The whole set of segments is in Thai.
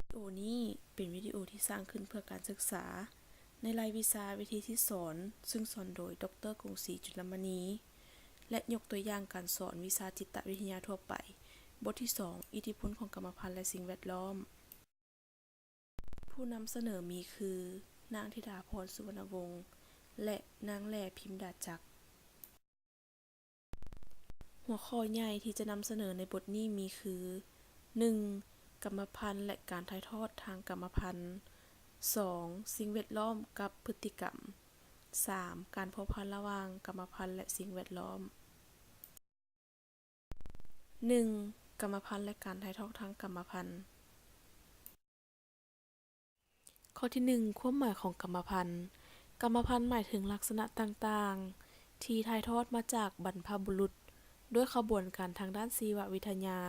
วิดีโอนี้เป็นวิดีโอที่สร้างขึ้นเพื่อการศึกษาในรายวิชาวิธีที่สอนซึ่งสอนโดยดร.กรุงศรีจุลมณีและยกตัวอย่างการสอนวิชาจิตวิทยาทั่วไปบทที่ 2 อิทธิพลของกรรมพันธุ์และสิ่งแวดล้อมผู้นำเสนอมีคือนางธิดาพรสุวรรณวงศ์และนางแหล่พิมดาจักรหัวข้อใหญ่ที่จะนำเสนอในบทนี้มีคือ 1. กรรมพันธุ์และการถ่ายทอดทางกรรมพันธุ์ 2. สิ่งแวดล้อมกับพฤติกรรม 3. การพัวพันระหว่างกรรมพันธุ์และสิ่งแวดล้อม 1. กรรมพันธุ์และการถ่ายทอดทางกรรมพันธุ์ข้อที่ 1. ความหมายของกรรมพันธุ์กรรมพันธุ์หมายถึงลักษณะต่างๆที่ถ่ายทอดมาจากบรรพบุรุษด้วยขบวนการทางด้านชีววิทยา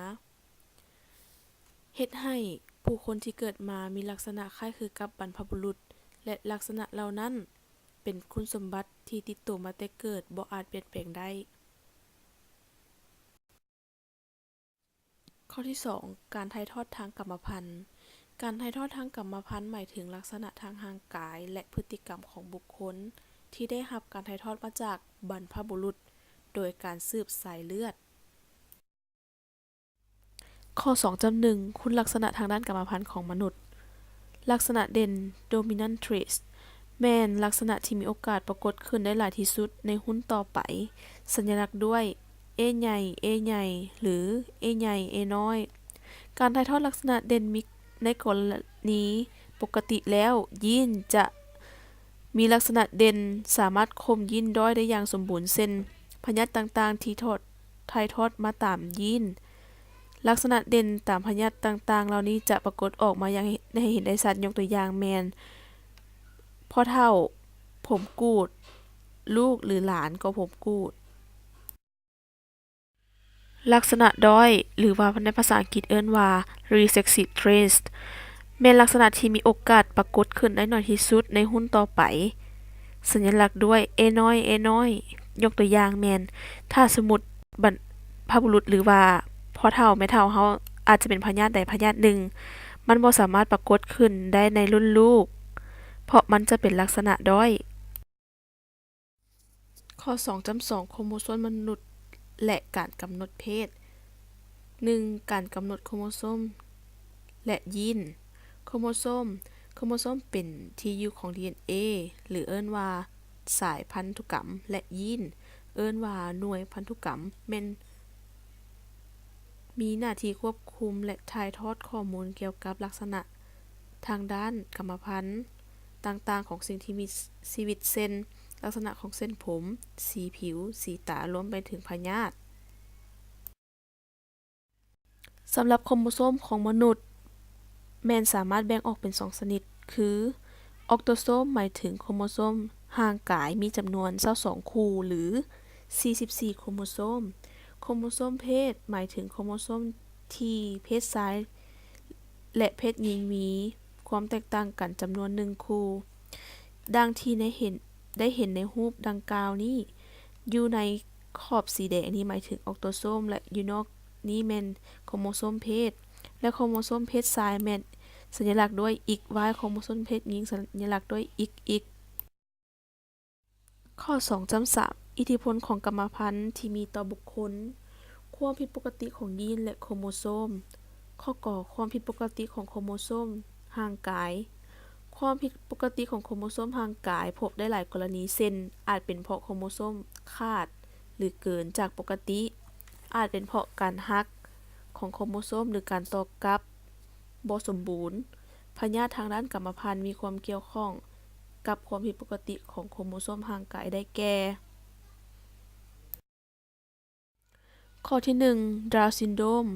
เฮ็ดให้ผู้คนที่เกิดมามีลักษณะคล้ายคือกับบรรพบุรุษและลักษณะเหล่านั้นเป็นคุณสมบัติที่ติดตัวมาแต่เกิดบ่อาจเปลี่ยนแปลงได้ข้อที่ 2 การถ่ายทอดทางกรรมพันธุ์การถ่ายทอดทางกรรมพันธุ์หมายถึงลักษณะทางร่างกายและพฤติกรรมของบุคคลที่ได้รับการถ่ายทอดมาจากบรรพบุรุษโดยการสืบสายเลือดข้อ 2.1 คุณลักษณะทางด้านกรรมพันธุ์ของมนุษย์ลักษณะเด่น dominant traits แม่นลักษณะที่มีโอกาสปรากฏขึ้นได้หลายที่สุดในหุ้นต่อไปสัญลักษณ์ด้วย A ใหญ่ A ใหญ่หรือ A ใหญ่ A น้อยการถ่ายทอดลักษณะเด่นมีในกรณีปกติแล้วยีนจะมีลักษณะเด่นสามารถข่มยีนด้อยได้อย่างสมบูรณ์เช่นพยาธิต่างๆที่ถ่ายทอดมาตามยีนลักษณะเด่นตามพยาธิต่างๆเหล่านี้จะปรากฏออกมาอย่างให้เห็นได้ชัดยกตัวอย่างแม่นพ่อเฒ่าผมกูดลูกหรือหลานก็ผมกูดลักษณะด้อยหรือว่าในภาษาอังกฤษเอิ้นว่า recessive traits แม่นลักษณะที่มีโอกาสปรากฏขึ้นได้น้อยที่สุดในหุ้นต่อไปสัญลักษณ์ด้วย A น้อย A น้อยยกตัวอย่างแม่นถ้าสมมุติบรรพบุรุษหรือว่าพ่อเฒ่าแม่เฒ่าเฮาอาจจะเป็นพยาธิใดพยาธิหนึ่งมันบ่สามารถปรากฏขึ้นได้ในรุ่นลูกเพราะมันจะเป็นลักษณะด้อยข้อ 2.2 โครโมโซมมนุษย์และการกำหนดเพศ 1. การกำหนดโครโมโซมและยีนโครโมโซมเป็นที่อยู่ของ DNA หรือเอิ้นว่าสายพันธุกรรมและยีนเอิ้นว่าหน่วยพันธุกรรมแม่นมีหน้าที่ควบคุมและถ่ายทอดข้อมูลเกี่ยวกับลักษณะทางด้านกรรมพันธุ์ต่างๆของสิ่งที่มีชีวิตเช่นลักษณะของเส้นผมสีผิวสีตารวมไปถึงพยาธิสำหรับโครโมโซมของมนุษย์แม่นสามารถแบ่งออกเป็น2ชนิดคือออกโตโซมหมายถึงโครโมโซมร่างกายมีจำนวน22คู่หรือ44โครโมโซมโครโมโซมเพศหมายถึงโครโมโซมที่เพศชายและเพศหญิงมีความแตกต่างกันจำนวน1คู่ดังที่ได้เห็นในรูปดังกล่าวนี้อยู่ในขอบสีแดงนี้หมายถึงออกโตโซมและอยู่นอกนี้แม่นโครโมโซมเพศและโครโมโซมเพศชายแม่นสัญลักษณ์ด้วย XY โครโมโซมเพศหญิงสัญลักษณ์ด้วย XX ข้อ 2.3 อิทธิพลของกรรมพันธุ์ที่มีต่อบุคคลความผิดปกติของยีนและโครโมโซมข้อกอความผิดปกติของโครโมโซมร่างกายความผิดปกติของโครโมโซมร่างกายพบได้หลายกรณีเช่นอาจเป็นเพราะโครโมโซมขาดหรือเกินจากปกติอาจเป็นเพราะการหักของโครโมโซมหรือการต่อกลับบ่สมบูรณ์พยาธิทางด้านกรรมพันธุ์มีความเกี่ยวข้องกับความผิดปกติของโครโมโซมร่างกายได้แก่ข้อที่ 1 Down syndrome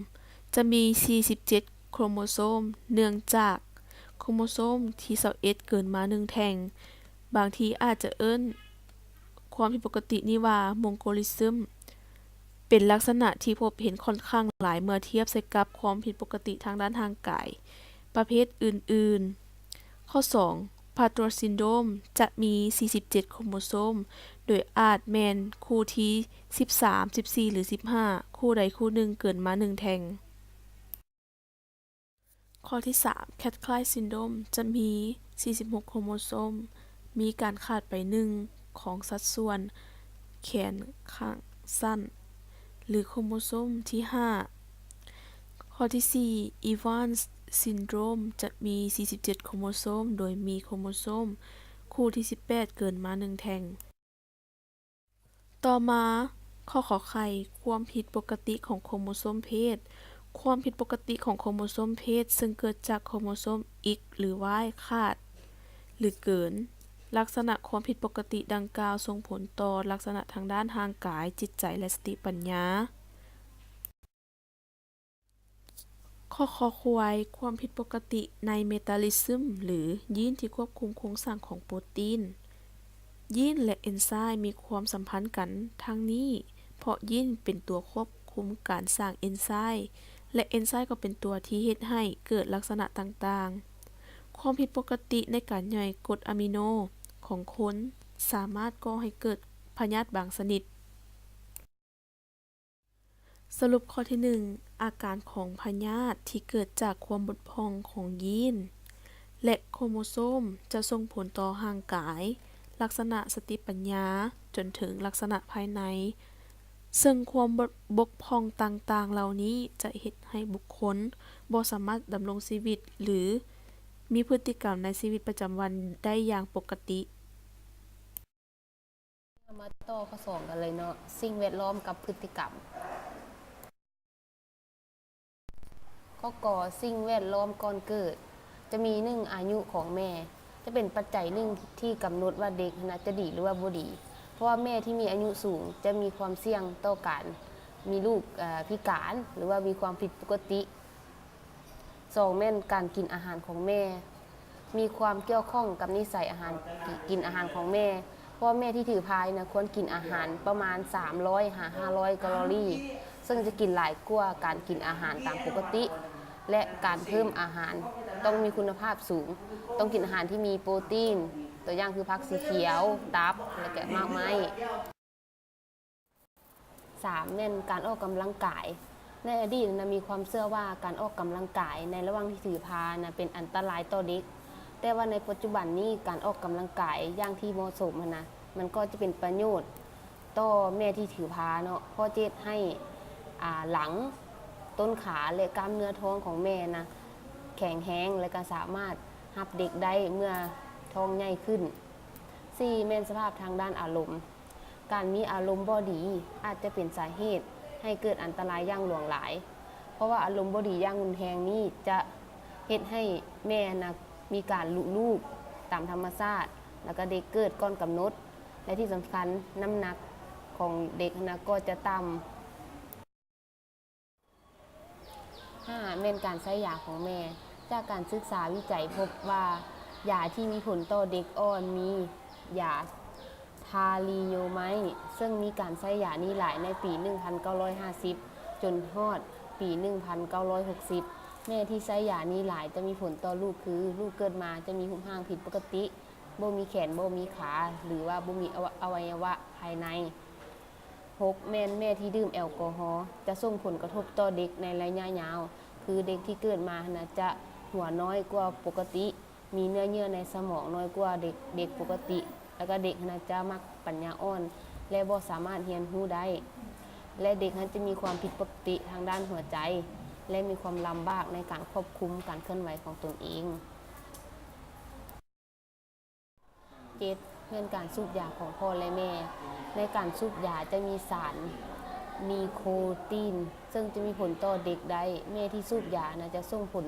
จะมี47โครโมโซมเนื่องจากโครโมโซมที่21เกินมา1แท่งบางทีอาจจะเอิ้นความผิดปกตินี้ว่ามงโกลิซึมเป็นลักษณะที่พบเห็นค่อนข้างหลายเมื่อเทียบใส่กับความผิดปกติทางด้านร่างกายประเภทอื่นๆข้อ 2 Prader syndrome จะมี47โครโมโซมโดยอาจแม่นคู่ที่13 14หรือ15คู่ใดคู่หนึ่งเกินมา1แท่ง ข้อที่ 3 Cat-Clay Syndrome จะมี 46 โครโมโซม มีการขาดไปหนึ่งของสัดส่วนแขนข้างสั้น หรือโครโมโซมที่ 5 ข้อที่ 4 Evans Syndrome จะมี 47 โครโมโซม โดยมีโครโมโซมคู่ที่ 18 เกินมา1แท่ง ต่อมาข้อขอไข่ ความผิดปกติของโครโมโซมเพศ ความผิดปกติของโครโมโซมเพศซึ่งเกิดจากโครโมโซม X หรือ Y ขาด หรือเกิน ลักษณะความผิดปกติดังกล่าวส่งผลต่อลักษณะทางด้านร่างกาย จิตใจและสติปัญญา ข้อคอควาย ความผิดปกติในเมตาลิซึมหรือยีนที่ควบคุมโครงสร้างของโปรตีน ยีนและเอนไซม์มีความสัมพันธ์กันทั้งนี้ เพราะยีนเป็นตัวควบคุมการสร้างเอนไซม์และเอนไซม์ก็เป็นตัวที่เฮ็ดให้เกิดลักษณะต่างๆ ความผิดปกติในการย่อยกรดอะมิโนของคนสามารถก่อให้เกิดพยาธิบางชนิด สรุปข้อที่ 1 อาการของพยาธิที่เกิดจากความบกพร่องของยีนและโครโมโซมจะส่งผลต่อร่างกาย ลักษณะสติปัญญาจนถึงลักษณะภายใน ซึ่งความบกพร่องต่างๆ เหล่านี้จะเฮ็ดให้บุคคลบ่สามารถดำรงชีวิตหรือมีพฤติกรรมในชีวิตประจำวันได้อย่างปกติ มาต่อข้อ2กันเลยเนาะสิ่งแวดล้อมกับพฤติกรรมข้อกอสิ่งแวดล้อมก่อนเกิด จะมี1อายุของแม่ จะเป็นปัจจัยหนึ่งที่กำหนดว่าเด็กน่ะจะดีหรือว่าบ่ดี เพราะว่าแม่ที่มีอายุสูงจะมีความเสี่ยงต่อการมีลูกพิการหรือว่ามีความผิดปกติ2แม่นการกินอาหารของแม่ มีความเกี่ยวข้องกับนิสัยอาหารกินอาหารของแม่ เพราะแม่ที่ถือพายนะควรกินอาหารประมาณ300 500 แคลอรี่ซึ่งจะกินหลายกว่าการกินอาหารตามปกติ และการเพิ่มอาหารต้องมีคุณภาพสูง ต้องกินอาหารที่มีโปรตีน ตัวอย่างคือผักสีเขียวตับและแกะมากไม้3แม่นการออกกำลังกาย ในอดีตนะมีความเชื่อว่าการออกกำลังกายในระหว่างที่ถือพานะเป็นอันตรายต่อเด็ก แต่ว่าในปัจจุบันนี้การออกกำลังกายอย่างที่เหมาะสมนะมันก็จะเป็นประโยชน์ต่อแม่ที่ถือพาเนาะเพราะจะให้หลังต้นขาและกล้ามเนื้อท้องของแม่นะแข็งแรงและก็สามารถรับเด็กได้เมื่อท้องใหญ่ขึ้น4แม่นสภาพทางด้านอารมณ์ การมีอารมณ์บ่ดีอาจจะเป็นสาเหตุให้เกิดอันตรายอย่างหลวงหลาย เพราะว่าอารมณ์บ่ดีอย่างรุนแรงนี้จะเฮ็ดให้แม่นะมีการลุลูกตามธรรมชาติแล้วก็เด็กเกิดก่อนกำหนดและที่สำคัญน้ำหนักของเด็กนะก็จะต่ำ5แม่นการใช้ยาของแม่จากการศึกษาวิจัยพบว่ายาที่มีผลต่อเด็กอ่อนมียาทาลีโยไมด์ซึ่งมีการใช้ยานี้หลายในปี 1950 จนฮอดปี 1960 แม่ที่ใช้ยานี้หลายจะมีผลต่อลูกคือลูกเกิดมาจะมีหุบห่างผิดปกติบ่มีแขนบ่มีขาหรือว่าบ่มีอวัยวะภายใน6แม่ที่ดื่มแอลกอฮอล์จะส่งผลกระทบต่อเด็กในระยะยาวคือเด็กที่เกิดมานะจะหัวน้อยกว่าปกติมีเนื้อเยื่อในสมองน้อยกว่าเด็กปกติแล้วก็เด็กนะจะมักปัญญาอ่อนและบ่สามารถเรียนรู้ได้และเด็กนั้นจะมีความผิดปกติทางด้านหัวใจและมีความลำบากในการควบคุมการเคลื่อนไหวของตนเอง7เรื่องการสูบยาของพ่อและแม่ในการสูบยาจะมีสารนีโคตินซึ่งจะมีผลต่อเด็กได้แม่ที่สูบยานะจะส่งผล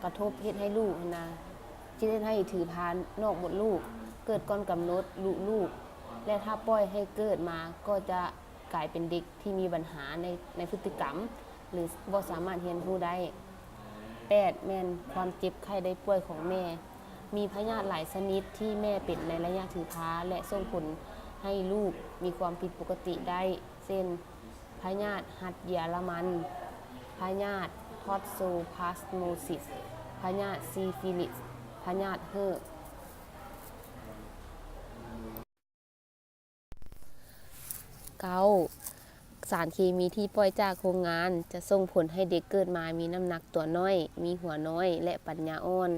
กระทบเฮ็ดให้ลูกนะที่เฮ็ดให้ถือพานนอกมดลูกเกิดก่อนกำหนดลูกและถ้าปล่อยให้เกิดมาก็จะกลายเป็นเด็กที่มีปัญหาในพฤติกรรมหรือบ่สามารถเรียนรู้ได้8แม่นความเจ็บไข้ได้ป่วยของแม่มีพยาธิหลายชนิดที่แม่เป็นในระยะถือพาและส่งผลให้ลูกมีความผิดปกติได้เช่นพยาธิหัดเยอรมันพยาธิท็อกโซพลาสโมซิสพยาธิซิฟิลิสพยาธิเฮอร์9ส ารเคมีที่ปล่อยจากโรงงานจะส่งผลให้เด็กเกิดมามีน้ำหนักตัวน้อย มีหัวน้อย และปัญญาอ่อน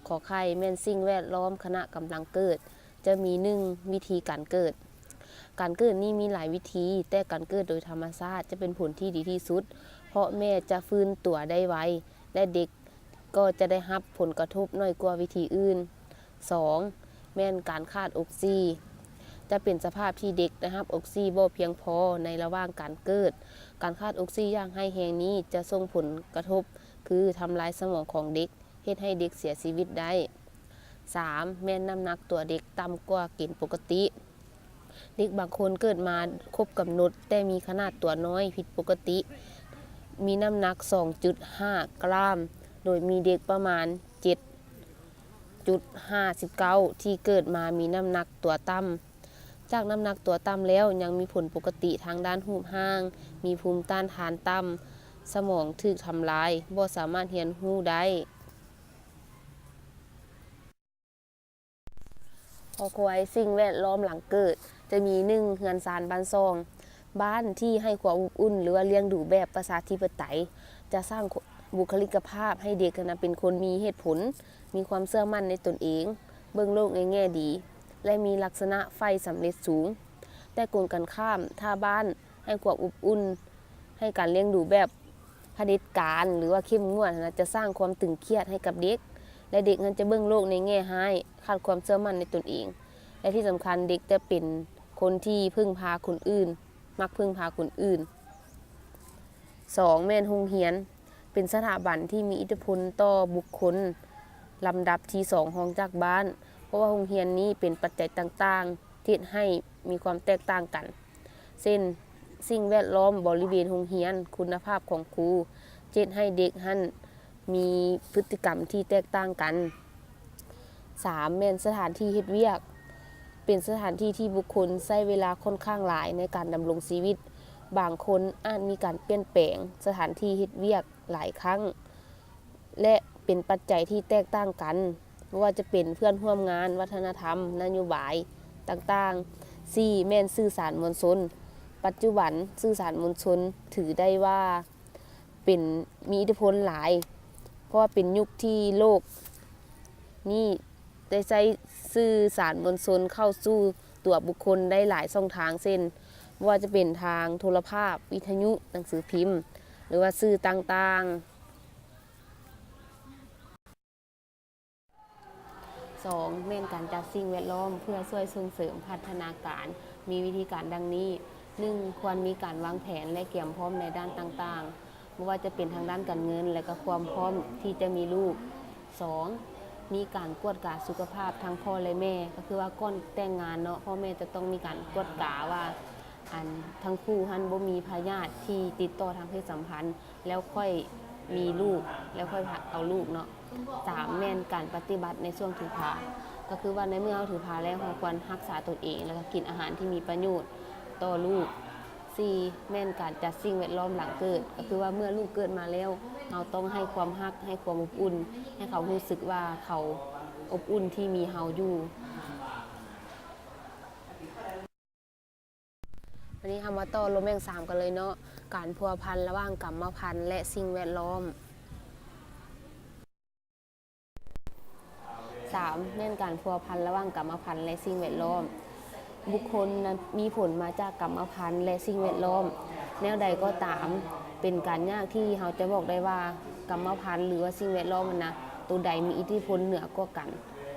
ขอไข่แม่นสิ่งแวดล้อมขณะกำลังเกิด จะมี1วิธีการเกิด การเกิดนี้มีหลายวิธี แต่การเกิดโดยธรรมชาติจะเป็นผลที่ดีที่สุด เพราะแม่จะฟื้นตัวได้ไว และเด็กก็จะได้รับผลกระทบน้อยกว่าวิธีอื่น 2. แม่นการขาดออกซิจะเป็นสภาพที่เด็กได้รับออกซิบ่เพียงพอในระหว่างการเกิด การขาดออกซิอย่างร้ายแรงนี้จะส่งผลกระทบคือทำลายสมองของเด็กเฮ็ดให้เด็กเสียชีวิตได้ 3. แม่นน้ำหนักตัวเด็กต่ำกว่าเกณฑ์ปกติ เด็กบางคนเกิดมาครบกำหนดแต่มีขนาดตัวน้อยผิดปกติ มีน้ำหนัก 2.5 กรัม โดยมีเด็กประมาณ 7.59 ที่เกิดมามีน้ำหนักตัวต่ำ จากน้ำหนักตัวต่ำแล้วยังมีผลปกติทางด้านรูปร่าง มีภูมิต้านทานต่ำ สมองถูกทำลายบ่สามารถเรียนรู้ได้ ขอควายสิ่งแวดล้อมหลังเกิด จะมี1เรือนซานบ้านซอง บ้านที่ให้ความอบอุ่นหรือว่าเลี้ยงดูแบบประชาธิปไตย จะสร้างบุคลิกภาพให้เด็กเป็นคนมีเหตุผล มีความเชื่อมั่นในตนเอง เบิ่งโลกในแง่ดี และมีลักษณะใฝ่สำเร็จสูง แต่กลกันข้ามถ้าบ้านให้ความอบอุ่น ให้การเลี้ยงดูแบบเผด็จการหรือว่าเข้มงวดจะสร้างความตึงเครียดให้กับเด็ก และเด็กนั้นจะเบิ่งโลกในแง่ร้ายขาดความเชื่อมั่นในตนเอง และที่สำคัญเด็กจะเป็นคนที่พึ่งพาคนอื่น มักพึ่งพาคนอื่น 2. แม่นโรงเรียน เป็นสถาบันที่มีอิทธิพลต่อบุคคลลำดับที่2รองจากบ้าน เพราะว่าโรงเรียนนี้เป็นปัจจัยต่างๆที่ให้มีความแตกต่างกัน เช่นสิ่งแวดล้อมบริเวณโรงเรียน คุณภาพของครูเจ็ดให้เด็กมีพฤติกรรมที่แตกต่างกัน 3. แม่นสถานที่เฮ็ดเวียก เป็นสถานที่ที่บุคคลใช้เวลาค่อนข้างหลายในการดำรงชีวิต บางคนอาจมีการเปลี่ยนแปลงสถานที่เฮ็ดเวียกหลายครั้ง และเป็นปัจจัยที่แตกต่างกันไม่ว่าจะเป็นเพื่อนร่วมงานวัฒนธรรมนโยบายต่างๆ 4. แม่นสื่อสารมวลชน ปัจจุบันสื่อสารมวลชนถือได้ว่าเป็นมีอิทธิพลหลาย เพราะว่าเป็นยุคที่โลกนี่ได้ใช้สื่อสารมวลชนเข้าสู่ตัวบุคคลได้หลายช่องทางเช่นว่าจะเป็นทางโทรภาพวิทยุหนังสือพิมพ์ หรือว่าสื่อต่างๆ 2. แม่นการจัดสิ่งแวดล้อมเพื่อช่วยส่งเสริมพัฒนาการมีวิธีการดังนี้ 1. ควรมีการวางแผนและเตรียมพร้อมในด้านต่างๆไม่ว่าจะเป็นทางด้านการเงินและก็ความพร้อมที่จะมีลูก 2. มีการกวดกาสุขภาพทั้งพ่อและแม่ก็คือว่าก่อนแต่งงานเนาะพ่อแม่จะต้องมีการกวดกาว่าทั้งคู่บ่มีพยาธิที่ติดต่อทางเพศสัมพันธ์แล้วค่อยมีลูกแล้วค่อยเอาลูกเนาะ 3. แม่นการปฏิบัติในช่วงถือพาก็คือว่าในเมื่อเราถือพาแล้วเราควรรักษาตนเองแล้วก็กินอาหารที่มีประโยชน์ต่อลูก 4. แม่นการจัดสิ่งแวดล้อมหลังเกิดก็คือว่าเมื่อลูกเกิดมาแล้วเราต้องให้ความรักให้ความอบอุ่นให้เขารู้สึกว่าเขาอบอุ่นที่มีเราอยู่วันนี้เรามาต่อลมแมง3กันเลยเนาะการพัวพันระหว่างกรรมพันธุ์และสิ่งแวดล้อม 3. แม่นการพัวพันระหว่างกรรมพันธุ์และสิ่งแวดล้อมบุคคลนั้นมีผลมาจากกรรมพันธุ์และสิ่งแวดล้อมแนวใดก็ตามเป็นการยากที่เราจะบอกได้ว่ากรรมพันธุ์หรือว่าสิ่งแวดล้อมมันตัวใดมีอิทธิพลเหนือกว่ากัน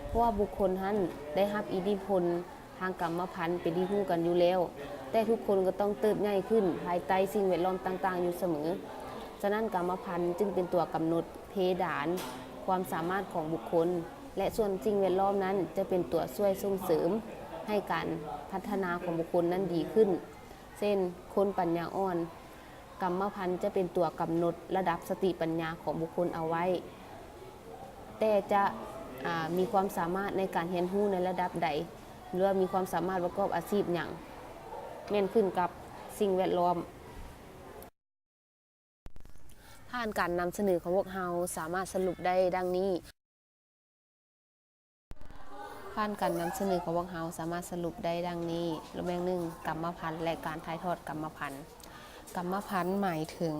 เพราะว่าบุคคลนั้นได้รับอิทธิพลทางกรรมพันธุ์เป็นที่รู้กันอยู่แล้วแต่ทุกคนก็ต้องเติบใหญ่ขึ้นภายใต้สิ่งแวดล้อมต่างๆอยู่เสมอฉะนั้นกรรมพันธุ์จึงเป็นตัวกำหนดเพดานความสามารถของบุคคลและส่วนสิ่งแวดล้อมนั้นจะเป็นตัวช่วยส่งเสริมให้การพัฒนาของบุคคลนั้นดีขึ้นเช่นคนปัญญาอ่อนกรรมพันธุ์จะเป็นตัวกำหนดระดับสติปัญญาของบุคคลเอาไว้แต่จะมีความสามารถในการเรียนรู้ในระดับใดหรือว่ามีความสามารถประกอบอาชีพอย่างแม่นขึ้นกับสิ่งแวดล้อมผ่านการนำเสนอของพวกเราสามารถสรุปได้ดังนี้ผ่านการนำเสนอของพวกเราสามารถสรุปได้ดังนี้รูปแบบ1กรรมพันธุ์และการถ่ายทอดกรรมพันธุ์ กรรมพันธุ์หมายถึง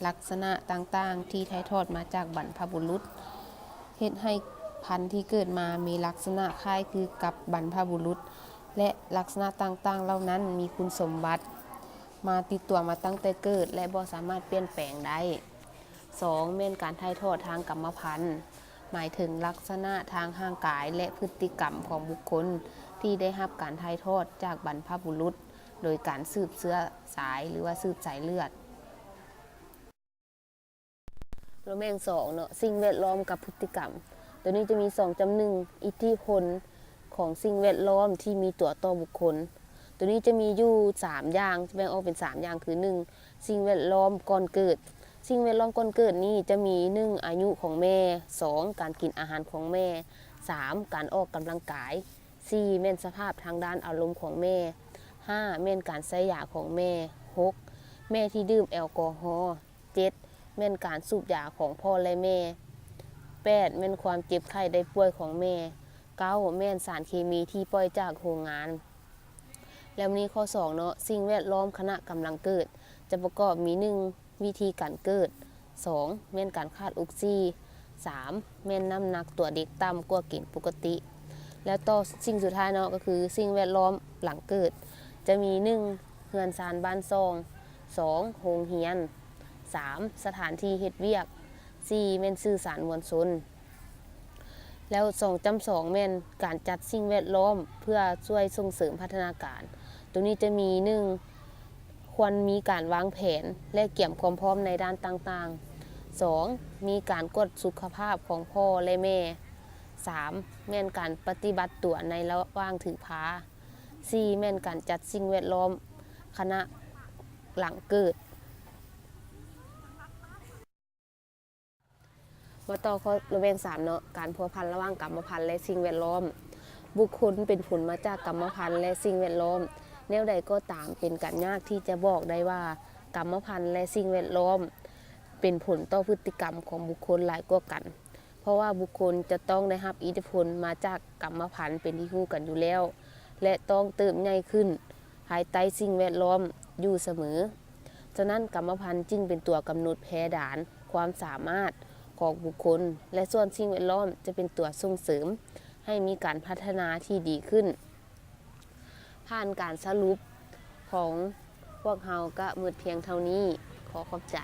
ลักษณะต่างๆที่ถ่ายทอดมาจากบรรพบุรุษเฮ็ดให้พันธุ์ที่เกิดมามีลักษณะคล้ายคือกับบรรพบุรุษและลักษณะต่างๆเหล่านั้นมีคุณสมบัติมาติดตัวมาตั้งแต่เกิดและบ่สามารถเปลี่ยนแปลงได้ 2. แม่นการถ่ายทอดทางกรรมพันธุ์หมายถึงลักษณะทางร่างกายและพฤติกรรมของบุคคลที่ได้รับการถ่ายทอดจากบรรพบุรุษโดยการสืบเชื้อสายหรือว่าสืบสายเลือดแล้วแม่ง2เนาะสิ่งแวดล้อมกับพฤติกรรมตัวนี้จะมี2จำหนึ่งอิทธิพลของสิ่งแวดล้อมที่มีตัวต่อบุคคลตัวนี้จะมีอยู่3อย่างแบ่งออกเป็น3อย่างคือ1สิ่งแวดล้อมก่อนเกิดสิ่งแวดล้อมก่อนเกิดนี้จะมี1อายุของแม่2การกินอาหารของแม่3การออกกำลังกาย4แม่นสภาพทางด้านอารมณ์ของแม่5แม่นการใช้ยาของแม่6แม่ที่ดื่มแอลกอฮอล์7แม่นการสูบยาของพ่อและแม่8แม่นความเจ็บไข้ได้ป่วยของแม่9แม่นสารเคมีที่ปล่อยจากโรงงานแล้วนี้ข้อ2เนาะสิ่งแวดล้อมขณะกำลังเกิดจะประกอบมี1วิธีการเกิด2แม่นการขาดออกซิ3แม่นน้ำหนักตัวเด็กต่ำกว่าเกณฑ์ปกติแล้วต่อสิ่งสุดท้ายเนาะก็คือสิ่งแวดล้อมหลังเกิดจะมี1เรือนซานบ้านซอง2โรงเรียน3สถานที่เฮ็ดเวียก4แม่นสื่อสารมวลชนแล้ว2.2แม่นการจัดสิ่งแวดล้อมเพื่อช่วยส่งเสริมพัฒนาการตรงนี้จะมี1ควรมีการวางแผนและเตรียมความพร้อมในด้านต่างๆ2มีการกวดสุขภาพของพ่อและแม่3แม่นการปฏิบัติตัวในระหว่างถือพา4แม่นการจัดสิ่งแวดล้อมขณะหลังเกิดมาต่อข้อระเบียง3เนาะการพัวพันระหว่างกรรมพันธุ์และสิ่งแวดล้อมบุคคลเป็นผลมาจากกรรมพันธุ์และสิ่งแวดล้อมแนวใดก็ตามเป็นการยากที่จะบอกได้ว่ากรรมพันธุ์และสิ่งแวดล้อมเป็นผลต่อพฤติกรรมของบุคคลหลายกว่ากันเพราะว่าบุคคลจะต้องได้รับอิทธิพลมาจากกรรมพันธุ์เป็นที่รู้กันอยู่แล้วและต้องเติบใหญ่ขึ้นภายใต้สิ่งแวดล้อมอยู่เสมอฉะนั้นกรรมพันธุ์จึงเป็นตัวกำหนดแผดานความสามารถของบุคคลและส่วนสิ่งแวดล้อมจะเป็นตัวส่งเสริมให้มีการพัฒนาที่ดีขึ้นผ่านการสรุปของพวกเราก็หมดเพียงเท่านี้ขอขอบใจ